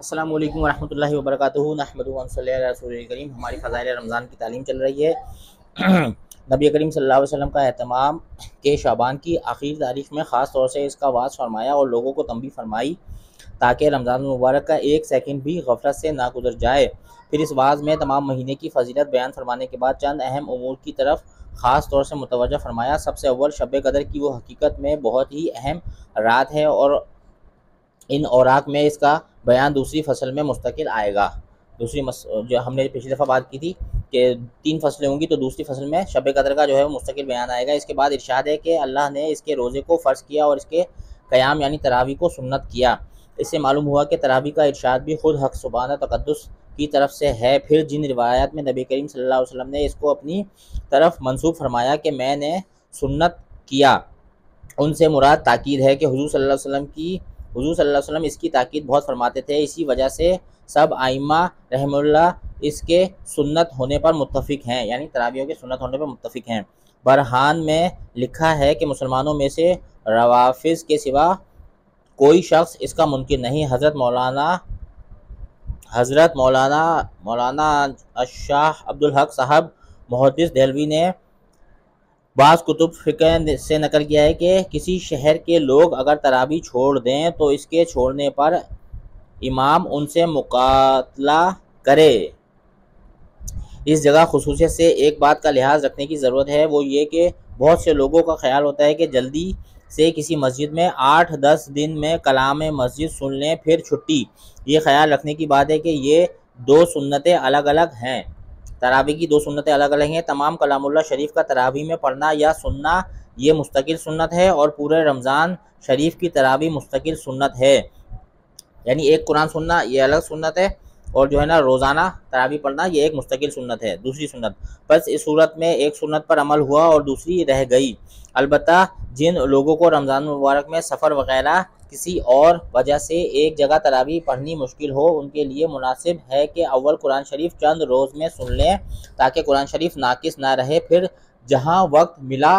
अस्सलामु अलैकुम वरहमतुल्लाहि वबरकातुहू नहमदुहु व नसल्ली अला रसूलिल करीम। हमारी फ़ज़ाइल रमज़ान की तालीम चल रही है। नबी करीम सल्लल्लाहु अलैहि वसल्लम का एहतमाम के शाबान की आखिरी तारीख में ख़ास तौर से इसका वाज़ फरमाया और लोगों को तंबीह फरमाई ताकि रमज़ान मुबारक का एक सेकंड भी गफलत से ना गुजर जाए। फिर इस वाज़ में तमाम महीने की फजीलत बयान फरमाने के बाद चंद अहम उमूर की तरफ ख़ास तौर से मुतवज्जह फरमाया। सबसे अव्वल शब कदर की वो हकीकत में बहुत ही अहम रात है और इन औराक में इसका बयान दूसरी फसल में मुस्तकिल आएगा। जो हमने पिछली दफ़ा बात की थी कि 3 फसलें होंगी, तो दूसरी फसल में शब कदर का जो है वो मुस्तकिल बयान आएगा। इसके बाद इरशाद है कि अल्लाह ने इसके रोज़े को फ़र्ज़ किया और इसके क़याम यानी तरावी को सुन्नत किया। इससे मालूम हुआ कि तरावी का इरशाद भी खुद हक़ सुब्हाना तक़द्दुस की तरफ से है। फिर जिन रिवायात में नबी करीम सल्लल्लाहु अलैहि वसल्लम ने इसको अपनी तरफ मंसूब फरमाया कि मैंने सुन्नत किया, उनसे मुराद ताकीद है कि हुज़ूर सल्लल्लाहु अलैहि वसल्लम इसकी ताकीद बहुत फरमाते थे। इसी वजह से सब आइम्मा रहमुल्लाह इसके सुन्नत होने पर मुत्तफ़िक हैं, यानी तरावियों के सुन्नत होने पर मुत्तफ़िक हैं। बरहान में लिखा है कि मुसलमानों में से रवाफ़िज़ के सिवा कोई शख्स इसका मुनकिर नहीं। हज़रत मौलाना शाह अब्दुल हक साहब मुहद्दिस देहलवी ने बाज़ कुतुब फ़िक़ह से नकल किया है कि किसी शहर के लोग अगर तरावी छोड़ दें तो इसके छोड़ने पर इमाम उनसे मुकातला करे। इस जगह खुसूसियत से एक बात का लिहाज रखने की ज़रूरत है, वो ये कि बहुत से लोगों का ख्याल होता है कि जल्दी से किसी मस्जिद में 8-10 दिन में कलाम मस्जिद सुन लें फिर छुट्टी। ये ख्याल रखने की बात है कि ये दो सुन्नतें अलग अलग हैं। तरावी की दो सुन्नतें अलग अलग हैं। तमाम कलामुल्लाह शरीफ का तरावी में पढ़ना या सुनना ये मुस्तकिल सुन्नत है और पूरे रमज़ान शरीफ की तरावी मुस्तकिल सुन्नत है। यानी एक कुरान सुनना ये अलग सुन्नत है और जो है ना रोज़ाना तरावी पढ़ना ये एक मुस्तकिल सुन्नत है, दूसरी सुन्नत। बस इस सूरत में एक सुन्नत पर अमल हुआ और दूसरी रह गई। अलबत्ता जिन लोगों को रमज़ान मुबारक में सफ़र वगैरह किसी और वजह से एक जगह तरावी पढ़नी मुश्किल हो, उनके लिए मुनासिब है कि अव्वल कुरान शरीफ चंद रोज़ में सुन लें ताकि कुरान शरीफ नाकिस ना रहे। फिर जहाँ वक्त मिला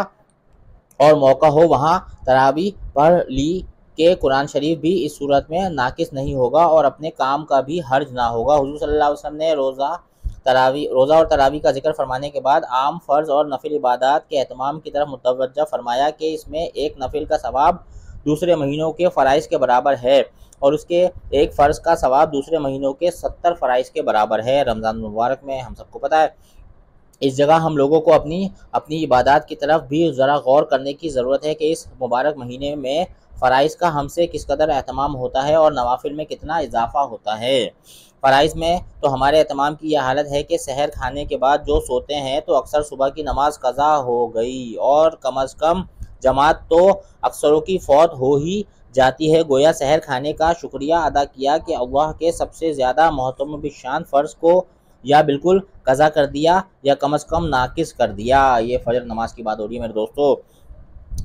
और मौका हो वहाँ तरावी पढ़ ली कि कुरान शरीफ भी इस सूरत में नाकिस नहीं होगा और अपने काम का भी हर्ज ना होगा। हुज़ूर सल्लल्लाहु अलैहि वसल्लम ने रोज़ा और तरावी का जिक्र फरमाने के बाद आम फ़र्ज़ और नफिल इबादत के एहतमाम की तरफ मुतवज्जह फरमाया कि इसमें एक नफिल का सवाब दूसरे महीनों के फ़राइज़ के बराबर है और उसके एक फ़र्ज़ का सवाब दूसरे महीनों के 70 फ़राइज़ के बराबर है। रमज़ान मुबारक में हम सबको पता है, इस जगह हम लोगों को अपनी इबादत की तरफ भी ज़रा गौर करने की ज़रूरत है कि इस मुबारक महीने में फ़राइज़ का हमसे किस कदर एहतमाम होता है और नवाफिल में कितना इजाफ़ा होता है। फ़राइज़ में तो हमारे एहतमाम की यह हालत है कि सहर खाने के बाद जो सोते हैं तो अक्सर सुबह की नमाज कज़ा हो गई और कम अज़ कम जमात तो अक्सरों की फ़ौत हो ही जाती है। गोया सहर खाने का शुक्रिया अदा किया कि अल्लाह के सबसे ज़्यादा मोहतरम बिशान फ़र्ज़ को या बिल्कुल कज़ा कर दिया या कम अज़ कम नाकिस कर दिया। ये फ़जर नमाज की बात हो रही है मेरे दोस्तों,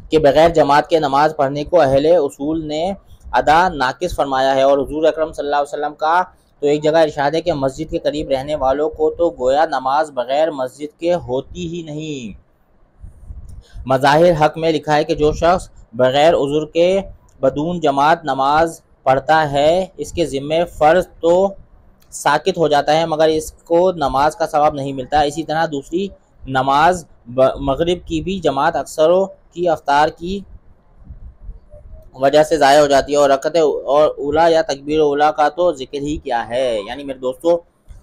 कि बग़ैर जमात के नमाज़ पढ़ने को अहले उसूल ने अदा नाकिस फरमाया है। और हुज़ूर अकरम सल्लल्लाहु अलैहि वसल्लम का तो एक जगह इरशाद है कि मस्जिद के करीब रहने वालों को तो गोया नमाज बग़ैर मस्जिद के होती ही नहीं। मज़ाहिर हक़ में लिखा है कि जो शख्स बग़ैर उज़्र के बदून जमात नमाज पढ़ता है इसके ज़िम्मे फ़र्ज़ तो साकित हो जाता है मगर इसको नमाज का सवाब नहीं मिलता। इसी तरह दूसरी नमाज मगरिब की भी जमात अक्सरों की अफ्तार की वजह से ज़ाया हो जाती है और रकअत और उला या तकबीर उला का तो जिक्र ही क्या है। यानी मेरे दोस्तों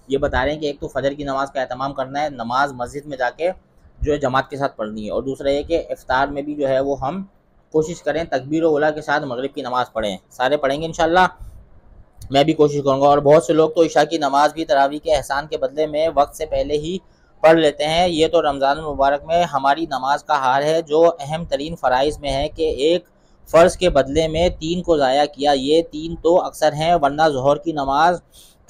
ये बता रहे हैं कि एक तो फजर की नमाज़ का एहतमाम करना है, नमाज मस्जिद में जाके जो है जमात के साथ पढ़नी है, और दूसरा ये कि इफ्तार में भी जो है वो हम कोशिश करें तकबीर उला के साथ मगरिब की नमाज़ पढ़ें। सारे पढ़ेंगे इंशाल्लाह, मैं भी कोशिश करूँगा। और बहुत से लोग तो इशा की नमाज़ भी तरावी के एहसान के बदले में वक्त से पहले ही पढ़ लेते हैं। ये तो रमज़ान मुबारक में हमारी नमाज का हाल है जो अहम तरीन फ़राइज़ में है कि एक फ़र्ज़ के बदले में 3 को ज़ाया किया। ये 3 तो अक्सर हैं, वरना ज़ोहर की नमाज,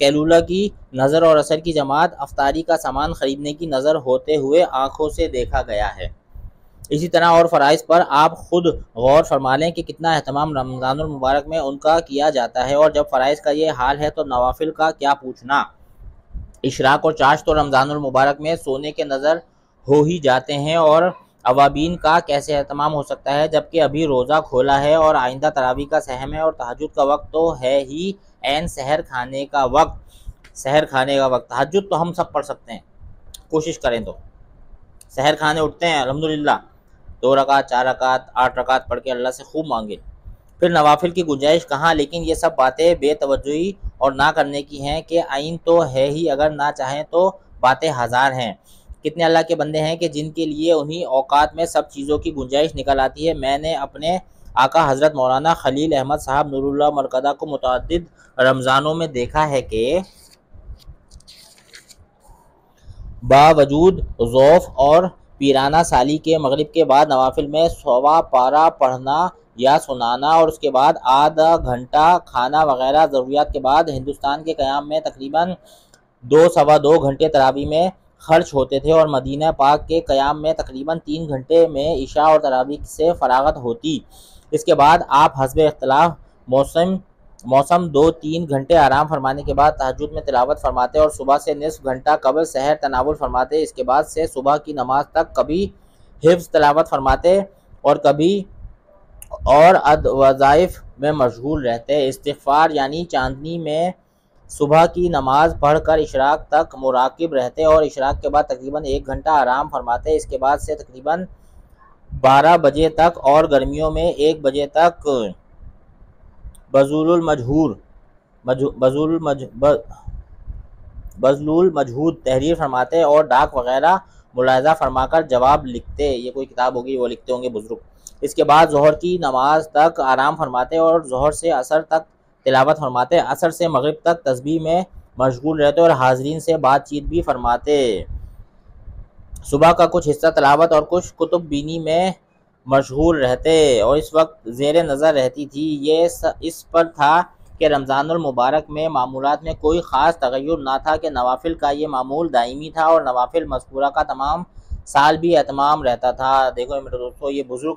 कैलूला की नज़र और असर की जमात, अफ्तारी का सामान ख़रीदने की नज़र होते हुए आँखों से देखा गया है। इसी तरह और फ़राइज़ पर आप ख़ुद गौर फरमा लें कि कितना अहतमाम रमज़ानुल मुबारक में उनका किया जाता है, और जब फ़राइज़ का ये हाल है तो नवाफिल का क्या पूछना। इशराक और चाश तो रमज़ानुल मुबारक में सोने के नज़र हो ही जाते हैं और अवाबीन का कैसे एहतमाम हो सकता है जबकि अभी रोज़ा खोला है और आइंदा तरावी का सहम है और तहज्जुद का वक्त तो है ही एन सहर खाने का वक्त। तहज्जुद तो हम सब पढ़ सकते हैं, कोशिश करें तो। सहर खाने उठते हैं, अल्हम्दुलिल्लाह 2 रकात 4 रकात 8 रकात पढ़ के अल्लाह से खूब मांगे। फिर नवाफिल की गुंजाइश कहाँ, लेकिन ये सब बातें बेतवज्जुही और ना करने की हैं कि आइन तो है ही, अगर ना चाहें तो बातें हज़ार हैं। कितने अल्लाह के बंदे हैं कि जिनके लिए उन्हीं औकात में सब चीज़ों की गुंजाइश निकल आती है। मैंने अपने आका हज़रत मौलाना खलील अहमद साहब नूरुल्लाह मरकदा को मुतअद्दिद रमज़ानों में देखा है कि बावजूद ज़ौफ़ और पीराना साली के मगरिब के बाद नवाफिल में 1.25 पारा पढ़ना या सुनाना और उसके बाद आधा घंटा खाना वगैरह ज़रूरियात के बाद हिंदुस्तान के क़याम में तकरीबन 2-2.25 घंटे तरावी में खर्च होते थे और मदीना पाक के क़याम में तकरीबन 3 घंटे में इशा और तरावी से फ़रागत होती। इसके बाद आप हस्ब इख्तिलाफ मौसम 2-3 घंटे आराम फरमाने के बाद तहज्जुद में तिलावत फरमाते और सुबह से निस्फ घंटा कबल सहर तनावुल फरमाते। इसके बाद से सुबह की नमाज तक कभी हिफ्ज़ तिलावत फरमाते और कभी और वज़ाइफ में मशगूल रहते। इस्तिग़फ़ार यानी चांदनी में सुबह की नमाज पढ़कर इशराक तक मुराकिब रहते और इशराक के बाद तकरीबन 1 घंटा आराम फरमाते। इसके बाद से तकरीबन 12 बजे तक और गर्मियों में 1 बजे तक बज़लुल मजहूद तहरीर फरमाते और डाक वगैरह मुलाहज़ा फरमाकर जवाब लिखते। ये कोई किताब होगी, वो लिखते होंगे बुज़ुर्ग। इसके बाद ज़ोहर की नमाज तक आराम फरमाते और ज़ोहर से असर तक तिलावत फरमाते। असर से मगरिब तक तस्बीह में मशगूल रहते और हाज़रीन से बातचीत भी फरमाते। सुबह का कुछ हिस्सा तिलावत और कुछ कुतुब बीनी में मशगूल रहते और इस वक्त ज़ेर नज़र रहती थी ये इस पर था कि रमज़ानुल मुबारक में मामूलात में कोई ख़ास तग़य्युर ना था कि नवाफिल का ये मामूल दायमी था और नवाफिल मज़कूरा का तमाम साल भी एहतमाम रहता था। देखो मेरे दोस्तों, ये बुज़ुर्ग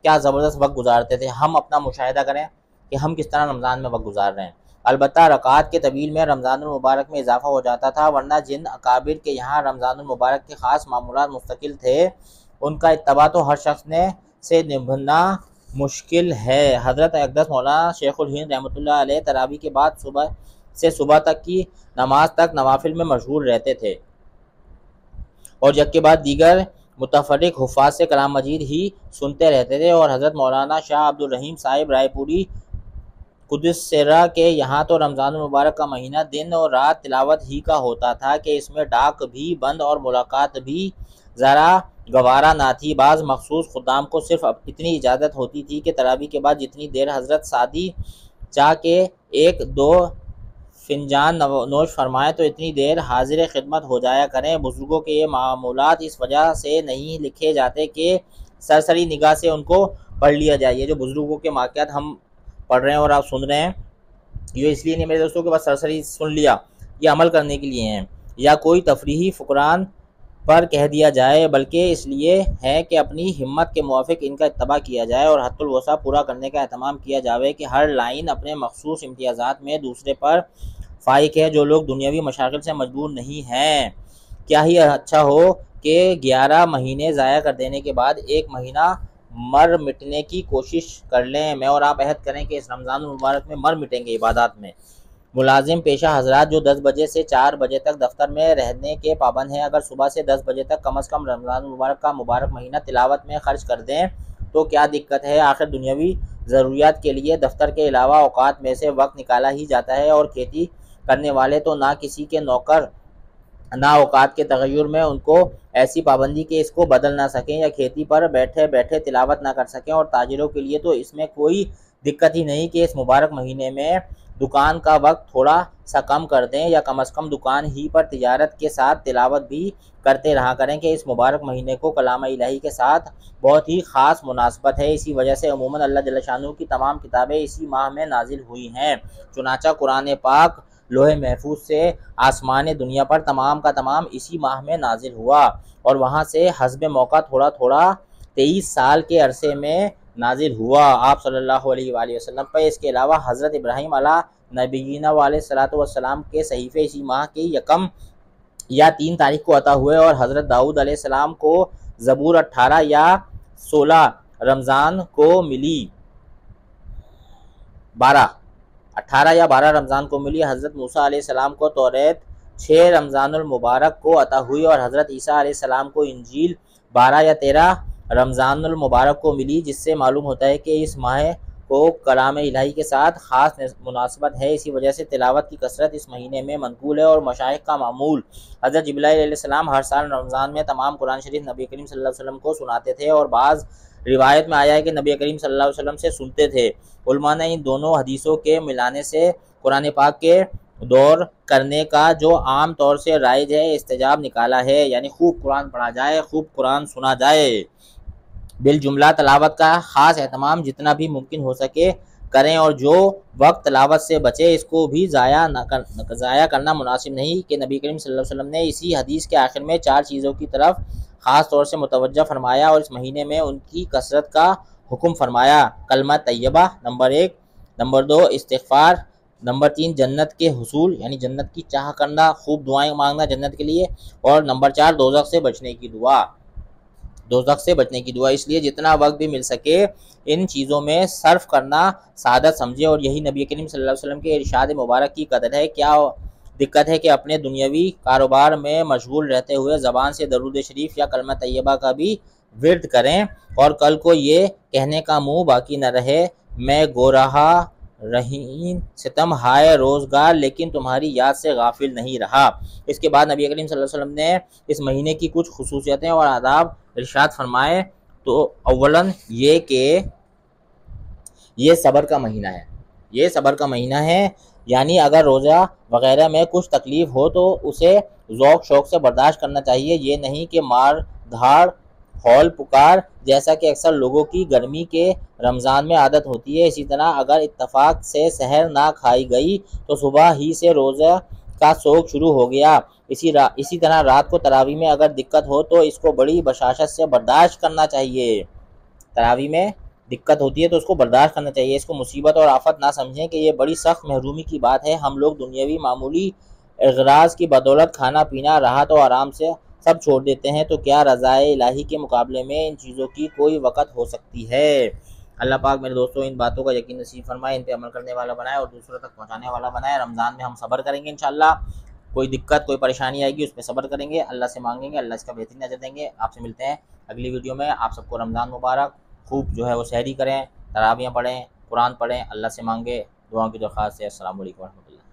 क्या ज़बरदस्त वक्त गुजारते थे। हम अपना मुशाहिदा करें कि हम किस तरह रमज़ान में वक्त गुजार रहे हैं। अलबत्ता रकात के तवील में रमज़ानुल मुबारक में इजाफ़ा हो जाता था, वरना जिन अकाबिर के यहाँ रमज़ानुल मुबारक के ख़ास मामूलात मुस्तकिल थे उनका इत्तबा तो हर शख्स ने से निभाना मुश्किल है। हज़रत अक़दस मौलाना शेखुल हिंद रहमतुल्लाह अलैह तरावी के बाद सुबह तक की नमाज तक नवाफिल में मशगूल रहते थे और जग के बाद दीगर मुतफर्रिक हुफ़ाज़ से कलाम मजीद ही सुनते रहते थे। और हज़रत मौलाना शाह अब्दुल रहीम साहिब रायपुरी कुद्दस सिर्रा के यहाँ तो रमज़ानुल मुबारक का महीना दिन और रात तिलावत ही का होता था कि इसमें डाक भी बंद और मुलाकात भी ज़रा गवारा ना थी। बाज़ मखसूस खुदाम को सिर्फ इतनी इजाज़त होती थी कि तरावी के बाद जितनी देर हज़रत सादी चाह के 1-2 फ़िंजान नोश फरमाएँ तो इतनी देर हाजिर खिदमत हो जाया करें। बुज़ुर्गों के ये मामूलात इस वजह से नहीं लिखे जाते कि सरसरी निगाह से उनको पढ़ लिया जाए। ये जो बुज़ुर्गों के वाक़यात हम पढ़ रहे हैं और आप सुन रहे हैं, ये इसलिए नहीं मेरे दोस्तों के बस सरसरी सुन लिया, ये अमल करने के लिए हैं या कोई तफरीही फ़ुकरान पर कह दिया जाए, बल्कि इसलिए है कि अपनी हिम्मत के मुवाफ़िक इनका इत्तबा किया जाए और हद्दुल वसा पूरा करने का एहतमाम किया जाए कि हर लाइन अपने मखसूस इम्तियाज़ात में दूसरे पर फ़ाइक है। जो लोग दुनियावी मशागिल से मजबूर नहीं हैं, क्या ही अच्छा हो कि 11 महीने ज़ाया कर देने के बाद 1 महीना मर मिटने की कोशिश कर लें। मैं और आप अहद करें कि इस रमज़ान मुबारक में मर मिटेंगे इबादत में। मुलाजिम पेशा हजरात जो 10 बजे से 4 बजे तक दफ्तर में रहने के पाबंद हैं, अगर सुबह से 10 बजे तक कम अज़ कम रमज़ान मुबारक का मुबारक महीना तिलावत में खर्च कर दें तो क्या दिक्कत है। आखिर दुनियावी ज़रूरियात के लिए दफ्तर के अलावा औकात में से वक्त निकाला ही जाता है और खेती करने वाले तो ना किसी के नौकर ना औकात के तगय्युर में उनको ऐसी पाबंदी कि इसको बदल ना सकें या खेती पर बैठे बैठे तिलावत ना कर सकें। और ताजिरों के लिए तो इसमें कोई दिक्कत ही नहीं कि इस मुबारक महीने में दुकान का वक्त थोड़ा सा कम कर दें या कम अज़ कम दुकान ही पर तिजारत के साथ तिलावत भी करते रहा करें कि इस मुबारक महीने को कलाम इलाही के साथ बहुत ही ख़ास मुनासबत है। इसी वजह से अमूमन अल्लाह जल्ल शानहू की तमाम किताबें इसी माह में नाजिल हुई हैं। चुनाचा कुरान पाक लोहे महफूज से आसमान दुनिया पर तमाम का तमाम इसी माह में नाजिल हुआ और वहाँ से हस्ब मौका थोड़ा थोड़ा 23 साल के अरसे में नाजिल हुआ आप सल्लल्लाहु अलैहि वसल्लम पर। इसके अलावा हज़रत इब्राहीम अला नबीना वालेस्सलातु वस्सलाम के सहीफ़े इसी माह की 1 या 3 तारीख को अता हुए और हज़रत दाऊद अलैहिस्सलाम को ज़बूर 18 या 16 रमज़ान को मिली 12 18 या 12 रमज़ान को मिली। हज़रत मूसा अलैहिस्सलाम को तौरात 6 रमज़ानुल मुबारक को अता हुई और हज़रत ईसा अलैहिस्सलाम को इंजील 12 या 13 रमज़ानुल मुबारक को मिली, जिससे मालूम होता है कि इस माह को कलाम इलाही के साथ ख़ास मुनासबत है। इसी वजह से तिलावत की कसरत इस महीने में मनकूल है और मशाइख का मामूल। हज़रत जिब्राइल अलैहिस्सलाम हर साल रमज़ान में तमाम कुरान शरीफ नबी करीम सल्लल्लाहु अलैहि वसल्लम को सुनाते थे और बाज़ रिवायत में आया है कि नबी करीम सल्लल्लाहु अलैहि वसल्लम से सुनते थे। उलमा ने इन दोनों हदीसों के मिलाने से कुरान पाक के दौर करने का जो आम तौर से राइज है इस्तेजाब निकाला है, यानी खूब कुरान पढ़ा जाए, खूब कुरान सुना जाए। बिल जुमला तलावत का ख़ास एहतमाम जितना भी मुमकिन हो सके करें और जो वक्त तलावत से बचे इसको भी ज़ाया करना मुनासिब नहीं कि नबी करीम सल्लल्लाहु अलैहि वसल्लम ने इसी हदीस के आखिर में 4 चीज़ों की तरफ ख़ास तौर से मुतवज्जा फरमाया और इस महीने में उनकी कसरत का हुक्म फरमाया। कलमा तैयबा नंबर 1, नंबर 2 इस्तिग़फ़ार, नंबर 3 जन्नत के हुसूल यानी जन्नत की चाह करना, खूब दुआएं मांगना जन्नत के लिए, और नंबर 4 दोज़ख से बचने की दुआ। दोज़ख से बचने की दुआ, इसलिए जितना वक्त भी मिल सके इन चीज़ों में सर्फ करना सादत समझे और यही नबी करीम सल्लल्लाहु अलैहि वसल्लम के इरशाद मुबारक की कदर है। क्या दिक्कत है कि अपने दुनियावी कारोबार में मशगूल रहते हुए ज़बान से दरूद शरीफ या कलमा तैयबा का भी विर्द करें और कल को ये कहने का मुँह बाकी न रहे, मैं गोरहा रहीन सितम हाय रोज़गार लेकिन तुम्हारी याद से गाफिल नहीं रहा। इसके बाद नबी करीम सल्लल्लाहु अलैहि वसल्लम ने इस महीने की कुछ खुसूसियतें और आदाब इरशाद फरमाए। तो अव्वलन ये कि ये सब्र का महीना है, ये सब्र का महीना है, यानी अगर रोज़ा वगैरह में कुछ तकलीफ़ हो तो उसे ज़ौक़ शौक़ से बर्दाश्त करना चाहिए, ये नहीं कि मार धाड़ हौल पुकार जैसा कि अक्सर लोगों की गर्मी के रमज़ान में आदत होती है। इसी तरह अगर इत्तफाक से सहर ना खाई गई तो सुबह ही से रोज़ा का शौक़ शुरू हो गया। इसी तरह रात को तरावी में अगर दिक्कत हो तो इसको बड़ी बशाशत से बर्दाश्त करना चाहिए। तरावी में दिक्कत होती है तो उसको बर्दाश्त करना चाहिए, इसको मुसीबत और आफत ना समझें कि ये बड़ी सख्त महरूमी की बात है। हम लोग दुनियावी मामूली अगराज की बदौलत खाना पीना राहत और आराम से सब छोड़ देते हैं, तो क्या रज़ाए इलाही के मुकाबले में इन चीज़ों की कोई वक़्त हो सकती है। अल्लाह पाक मेरे दोस्तों इन बातों का यकीन नसीब फरमाए, इन पे अमल करने वाला बनाए और दूसरों तक पहुँचाने वाला बनाए। रमज़ान में हम सब्र करेंगे इंशाअल्लाह, कोई दिक्कत कोई परेशानी आएगी उस पर सब्र करेंगे, अल्लाह से मांगेंगे, अल्लाह इसका बेहतरीन अजर देंगे। आपसे मिलते हैं अगली वीडियो में। आप सबको रमज़ान मुबारक, खूब जो है वो सहरी करें, तरावियाँ पढ़ें, कुरान पढ़ें, अल्लाह से मांगे, दुआओं की दरख्वास्त है। अस्सलामु अलैकुम वरहमतुल्लाह।